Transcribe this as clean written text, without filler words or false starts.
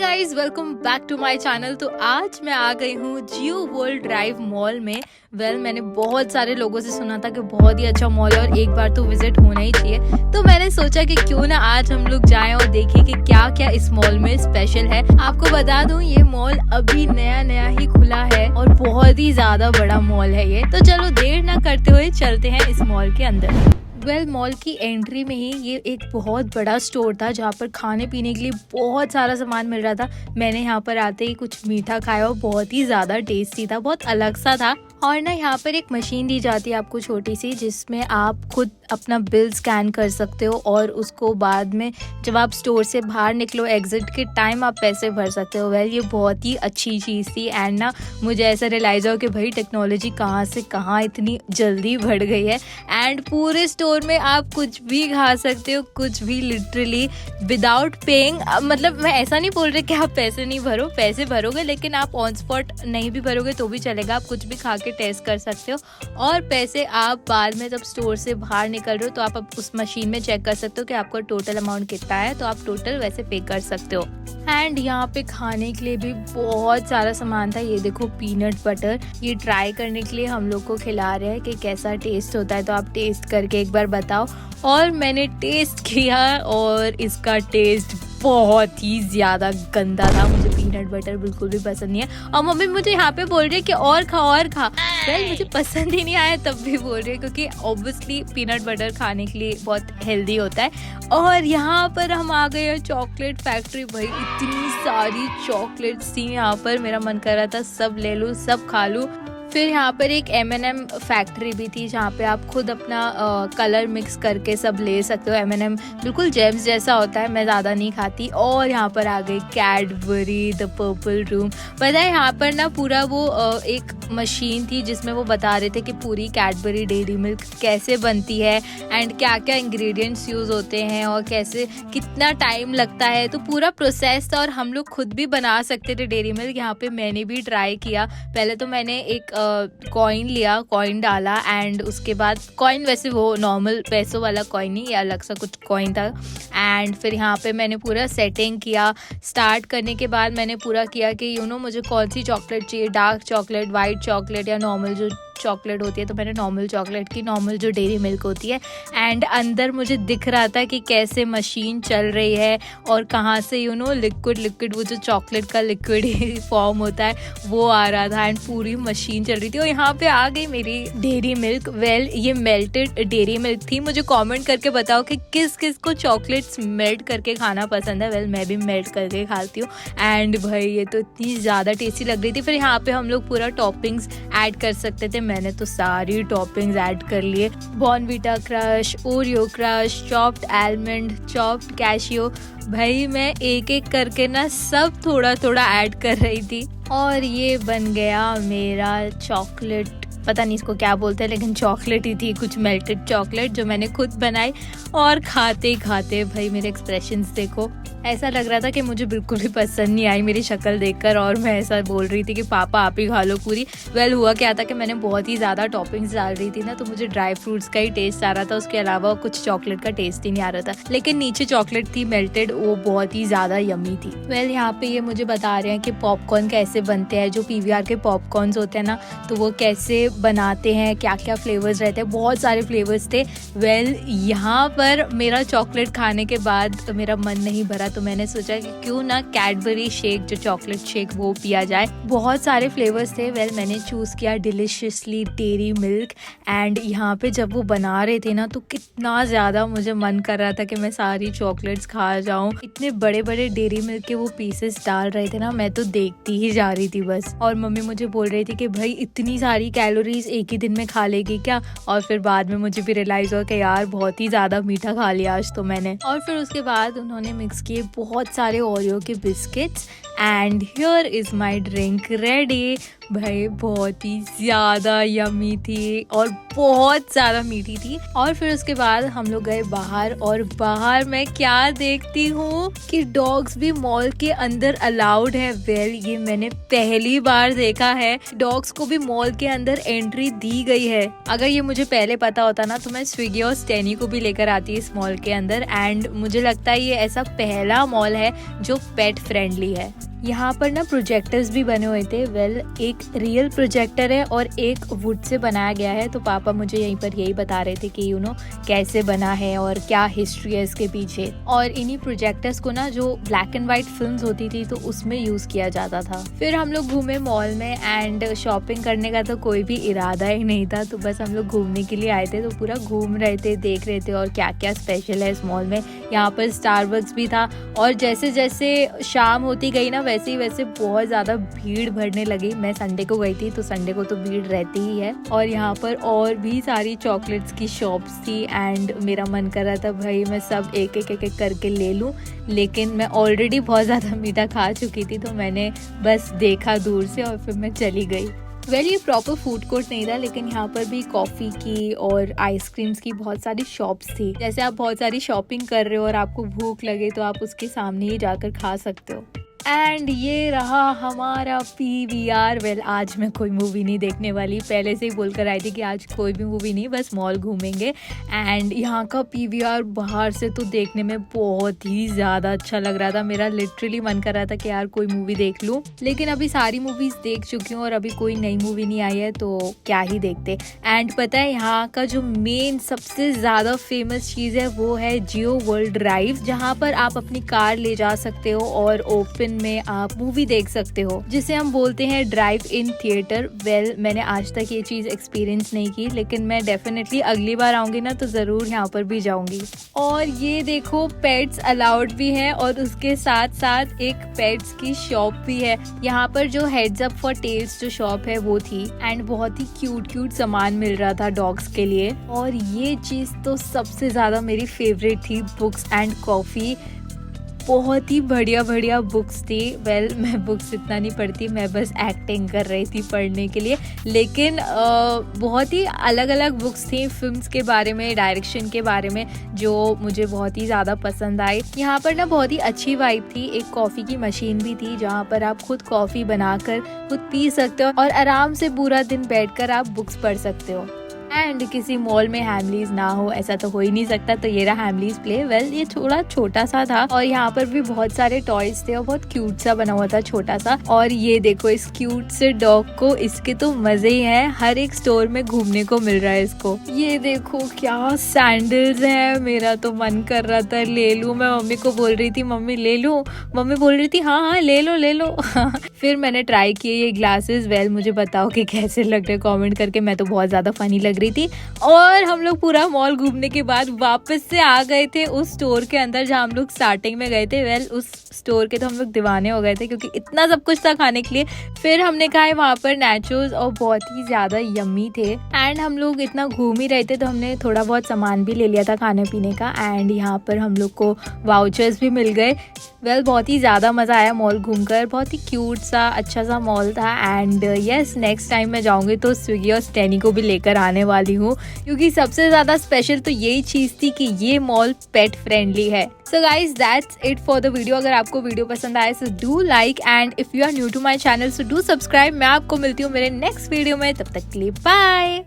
Guys, welcome back to my channel. तो आज मैं आ गई हूँ जियो वर्ल्ड ड्राइव मॉल में। मैंने बहुत सारे लोगों से सुना था कि बहुत ही अच्छा मॉल है और एक बार तो विजिट होना ही चाहिए। तो मैंने सोचा कि क्यों ना आज हम लोग जाएं और देखें कि क्या क्या इस मॉल में स्पेशल है। आपको बता दूं, ये मॉल अभी नया नया ही खुला है और बहुत ही ज्यादा बड़ा मॉल है ये। तो चलो देर ना करते हुए चलते हैं इस मॉल के अंदर। मॉल की एंट्री में ही ये एक बहुत बड़ा स्टोर था जहाँ पर खाने पीने के लिए बहुत सारा सामान मिल रहा था। मैंने यहाँ पर आते ही कुछ मीठा खाया और बहुत ही ज़्यादा टेस्टी था, बहुत अलग सा था। और ना यहाँ पर एक मशीन दी जाती है आपको छोटी सी, जिसमें आप खुद अपना बिल स्कैन कर सकते हो और उसको बाद में जब आप स्टोर से बाहर निकलो एग्जिट के टाइम आप पैसे भर सकते हो। ये बहुत ही अच्छी चीज़ थी। एंड ना मुझे ऐसा रियलाइज हो कि भाई टेक्नोलॉजी कहाँ से कहाँ इतनी जल्दी बढ़ गई है। एंड पूरे स्टोर में आप कुछ भी खा सकते हो, कुछ भी, लिटरली विदाउट पेइंग। मतलब मैं ऐसा नहीं बोल रही कि आप पैसे नहीं भरो, पैसे भरोगे, लेकिन आप ऑन स्पॉट नहीं भी भरोगे तो भी चलेगा। आप कुछ भी खा के टेस्ट कर सकते हो और पैसे आप बाद में जब स्टोर से बाहर निकल रहे हो तो आप उस मशीन में चेक कर सकते हो कि आपका टोटल अमाउंट कितना है, तो आप टोटल वैसे पे कर सकते हो। एंड यहाँ पे खाने के लिए भी बहुत सारा सामान था। ये देखो पीनट बटर, ये ट्राई करने के लिए हम लोग को खिला रहे हैं कि कैसा टेस्ट होता है, तो आप टेस्ट करके एक बार बताओ। और मैंने टेस्ट किया और इसका टेस्ट बहुत ही ज्यादा गंदा था। मुझे पीनट बटर बिल्कुल भी पसंद नहीं है और मम्मी मुझे यहाँ पे बोल रही है कि और खा और खा। मुझे पसंद ही नहीं आया तब भी बोल रही है, क्योंकि ऑब्वियसली पीनट बटर खाने के लिए बहुत हेल्दी होता है। और यहाँ पर हम आ गए हैं चॉकलेट फैक्ट्री। भाई इतनी सारी चॉकलेट्स थी यहाँ पर, मेरा मन कर रहा था सब ले लूँ, सब खा लूँ। फिर यहाँ पर एक M&M फैक्ट्री भी थी जहाँ पे आप खुद अपना कलर मिक्स करके सब ले सकते हो। M&M बिल्कुल जेम्स जैसा होता है, मैं ज़्यादा नहीं खाती। और यहाँ पर आ गई कैडबरी द पर्पल रूम। पता है यहाँ पर ना पूरा वो एक मशीन थी जिसमें वो बता रहे थे कि पूरी कैडबरी डेयरी मिल्क कैसे बनती है एंड क्या क्या इंग्रेडिएंट्स यूज़ होते हैं और कैसे कितना टाइम लगता है। तो पूरा प्रोसेस था और हम लोग खुद भी बना सकते थे डेयरी मिल्क। यहाँ पे मैंने भी ट्राई किया। पहले तो मैंने एक कॉइन लिया, कॉइन डाला एंड उसके बाद कॉइन, वैसे वो नॉर्मल पैसों वाला कॉइन नहीं, या अलग सा कुछ कॉइन था। एंड फिर यहाँ पे मैंने पूरा सेटिंग किया। स्टार्ट करने के बाद मैंने पूरा किया कि मुझे कौन सी चॉकलेट चाहिए, डार्क चॉकलेट, वाइट चॉकलेट या नॉर्मल जो चॉकलेट होती है। तो मैंने नॉर्मल चॉकलेट की, नॉर्मल जो डेयरी मिल्क होती है। एंड अंदर मुझे दिख रहा था कि कैसे मशीन चल रही है और कहाँ से लिक्विड वो जो चॉकलेट का लिक्विड फॉर्म होता है वो आ रहा था। एंड पूरी मशीन चल रही थी और यहाँ पे आ गई मेरी डेयरी मिल्क। ये मेल्टेड डेयरी मिल्क थी। मुझे कॉमेंट करके बताओ कि किस किस को चॉकलेट्स मेल्ट करके खाना पसंद है। मैं भी मेल्ट करके खाती हूँ। एंड भाई ये तो इतनी ज़्यादा टेस्टी लग रही थी। फिर यहाँ पे हम लोग पूरा टॉपिंग्स ऐड कर सकते थे। मैंने तो सारी टॉपिंग्स ऐड कर लिए, Bournvita crush, Oreo crush, chopped almond, chopped cashew. भाई मैं एक एक करके ना सब थोड़ा थोड़ा ऐड कर रही थी और ये बन गया मेरा चॉकलेट। पता नहीं इसको क्या बोलते हैं, लेकिन चॉकलेट ही थी, कुछ मेल्टेड चॉकलेट जो मैंने खुद बनाई। और खाते खाते भाई मेरे एक्सप्रेशंस देखो, ऐसा लग रहा था कि मुझे बिल्कुल भी पसंद नहीं आई मेरी शक्ल देखकर और मैं ऐसा बोल रही थी कि पापा आप ही खा लो पूरी। हुआ क्या था कि मैंने बहुत ही ज़्यादा टॉपिंग्स डाल रही थी ना, तो मुझे ड्राई फ्रूट्स का ही टेस्ट आ रहा था, उसके अलावा कुछ चॉकलेट का टेस्ट ही नहीं आ रहा था। लेकिन नीचे चॉकलेट थी मेल्टेड, वो बहुत ही ज़्यादा यम्मी थी। यहाँ पे ये मुझे बता रहे हैं कि पॉपकॉर्न कैसे बनते हैं, जो PVR के पॉपकॉर्न्स होते हैं ना, तो वो कैसे बनाते हैं, क्या क्या फ्लेवर्स रहते हैं। बहुत सारे फ्लेवर्स थे। यहाँ पर मेरा चॉकलेट खाने के बाद मेरा मन नहीं भरा, तो मैंने सोचा कि क्यों ना कैडबरी शेक, जो चॉकलेट शेक, वो पिया जाए। बहुत सारे फ्लेवर्स थे। मैंने चूज किया डिलिशियसली डेयरी मिल्क। एंड यहाँ पे जब वो बना रहे थे ना, तो कितना ज्यादा मुझे मन कर रहा था कि मैं सारी चॉकलेट्स खा जाऊं। इतने बड़े बड़े डेयरी मिल्क के वो पीसेस डाल रहे थे ना, मैं तो देखती ही जा रही थी बस। और मम्मी मुझे बोल रही थी कि भाई इतनी सारी कैलोरीज एक ही दिन में खा लेगी क्या। और फिर बाद में मुझे भी रियलाइज हुआ कि यार बहुत ही ज्यादा मीठा खा लिया आज तो मैंने। और फिर उसके बाद उन्होंने मिक्स किए बहुत सारे ओरियो के biscuits. And here is my drink ready. भाई बहुत ही ज्यादा यम्मी थी और बहुत ज्यादा मीठी थी। और फिर उसके बाद हम लोग गए बाहर, और बाहर मैं क्या देखती हूँ कि डॉग्स भी मॉल के अंदर अलाउड है। वेल ये मैंने पहली बार देखा है, डॉग्स को भी मॉल के अंदर एंट्री दी गई है। अगर ये मुझे पहले पता होता ना तो मैं स्विगी और स्टेनी को भी लेकर आती इस मॉल के अंदर। एंड मुझे लगता है ये ऐसा पहला मॉल है जो पेट फ्रेंडली है। यहाँ पर ना प्रोजेक्टर्स भी बने हुए थे। वेल एक रियल प्रोजेक्टर है और एक वुड से बनाया गया है। तो पापा मुझे यहीं पर यही बता रहे थे कि कैसे बना है और क्या हिस्ट्री है इसके पीछे। और इन्हीं प्रोजेक्टर्स को ना जो ब्लैक एंड व्हाइट फिल्म्स होती थी तो उसमें यूज किया जाता था। फिर हम लोग घूमे मॉल में एंड शॉपिंग करने का तो कोई भी इरादा ही नहीं था। तो बस हम लोग घूमने के लिए आए थे, तो पूरा घूम रहे थे, देख रहे थे और क्या क्या स्पेशल है इस मॉल में। यहाँ पर स्टारबक्स भी था और जैसे जैसे शाम होती गई ना वैसे बहुत ज्यादा भीड़ बढ़ने लगी। मैं संडे को गई थी तो संडे को तो भीड़ रहती ही है। और यहाँ पर और भी सारी चॉकलेट्स की शॉप्स थी एंड मेरा मन कर रहा था भाई मैं सब एक एक करके ले लूं, लेकिन मैं ऑलरेडी बहुत ज्यादा मीठा खा चुकी थी तो मैंने बस देखा दूर से और फिर मैं चली गई। वेल ये प्रॉपर फूड कोर्ट नहीं था, लेकिन यहाँ पर भी कॉफ़ी की और आइसक्रीम्स की बहुत सारी शॉप्स थी। जैसे आप बहुत सारी शॉपिंग कर रहे हो और आपको भूख लगे तो आप उसके सामने ही जाकर खा सकते हो। एंड ये रहा हमारा PVR। वेल आज मैं कोई मूवी नहीं देखने वाली, पहले से ही बोलकर आई थी कि आज कोई भी मूवी नहीं, बस मॉल घूमेंगे। एंड यहाँ का PVR बाहर से तो देखने में बहुत ही ज़्यादा अच्छा लग रहा था। मेरा लिटरली मन कर रहा था कि यार कोई मूवी देख लूँ, लेकिन अभी सारी मूवीज़ देख चुकी हूँ और अभी कोई नई मूवी नहीं आई है तो क्या ही देखते। एंड पता है यहाँ का जो मेन सबसे ज़्यादा फेमस चीज़ है वो है जियो वर्ल्ड ड्राइव, जहाँ पर आप अपनी कार ले जा सकते हो और ओपन में आप मूवी देख सकते हो, जिसे हम बोलते हैं ड्राइव इन थिएटर। वेल मैंने आज तक ये चीज एक्सपीरियंस नहीं की, लेकिन मैं डेफिनेटली अगली बार आऊंगी ना तो जरूर यहाँ पर भी जाऊंगी। और ये देखो पेट्स अलाउड भी है और उसके साथ साथ एक पेट्स की शॉप भी है। यहाँ पर जो हेड्स अप फॉर टेल्स जो शॉप है वो थी एंड बहुत ही क्यूट सामान मिल रहा था डॉग्स के लिए। और ये चीज तो सबसे ज्यादा मेरी फेवरेट थी, बुक्स एंड कॉफी। बहुत ही बढ़िया बुक्स थी। वेल मैं बुक्स इतना नहीं पढ़ती, मैं बस एक्टिंग कर रही थी पढ़ने के लिए, लेकिन बहुत ही अलग अलग बुक्स थी फिल्म्स के बारे में, डायरेक्शन के बारे में, जो मुझे बहुत ही ज़्यादा पसंद आई। यहाँ पर ना बहुत ही अच्छी वाइब थी। एक कॉफ़ी की मशीन भी थी जहाँ पर आप खुद कॉफ़ी बनाकर खुद पी सकते हो और आराम से पूरा दिन बैठकर आप बुक्स पढ़ सकते हो। एंड किसी मॉल में हैमलीज ना हो ऐसा तो हो ही नहीं सकता, तो ये रहा हैमलीज प्ले। वेल ये थोड़ा छोटा सा था और यहाँ पर भी बहुत सारे टॉयज थे और बहुत क्यूट सा बना हुआ था छोटा सा। और ये देखो इस क्यूट से डॉग को, इसके तो मजे ही हैं, हर एक स्टोर में घूमने को मिल रहा है इसको। ये देखो क्या सैंडल्स है, मेरा तो मन कर रहा था ले लूं। मैं मम्मी को बोल रही थी मम्मी ले लूं, मम्मी बोल रही थी हाँ ले लो फिर मैंने ट्राई किए ये ग्लासेस। वेल मुझे बताओ कि कैसे लग रहे, कमेंट करके। मैं तो बहुत ज्यादा फनी लग रही थी। और हम लोग पूरा मॉल घूमने के बाद वापस से आ गए थे उस स्टोर के अंदर जहाँ हम लोग स्टार्टिंग में गए थे। वेल उस स्टोर के तो हम लोग दीवाने हो गए थे क्योंकि इतना सब कुछ था खाने के लिए। फिर हमने खाए वहाँ पर नाचोस और बहुत ही ज्यादा यम्मी थे। एंड हम लोग इतना घूम ही रहे थे तो हमने थोड़ा बहुत सामान भी ले लिया था खाने पीने का। एंड यहाँ पर हम लोग को वाउचर्स भी मिल गए। वेल बहुत ही ज़्यादा मज़ा आया मॉल घूमकर, बहुत ही क्यूट सा अच्छा सा मॉल था। एंड यस नेक्स्ट टाइम मैं जाऊँगी तो स्विगी और स्टेनी को भी लेकर आने वाली हूँ, क्योंकि सबसे ज़्यादा स्पेशल तो यही चीज़ थी कि ये मॉल पेट फ्रेंडली है। So guys that's it for the video. अगर आपको वीडियो पसंद आए so do like, and if you are new to my channel so do subscribe. मैं आपको मिलती हूँ मेरे नेक्स्ट वीडियो में, तब तक के लिए बाय।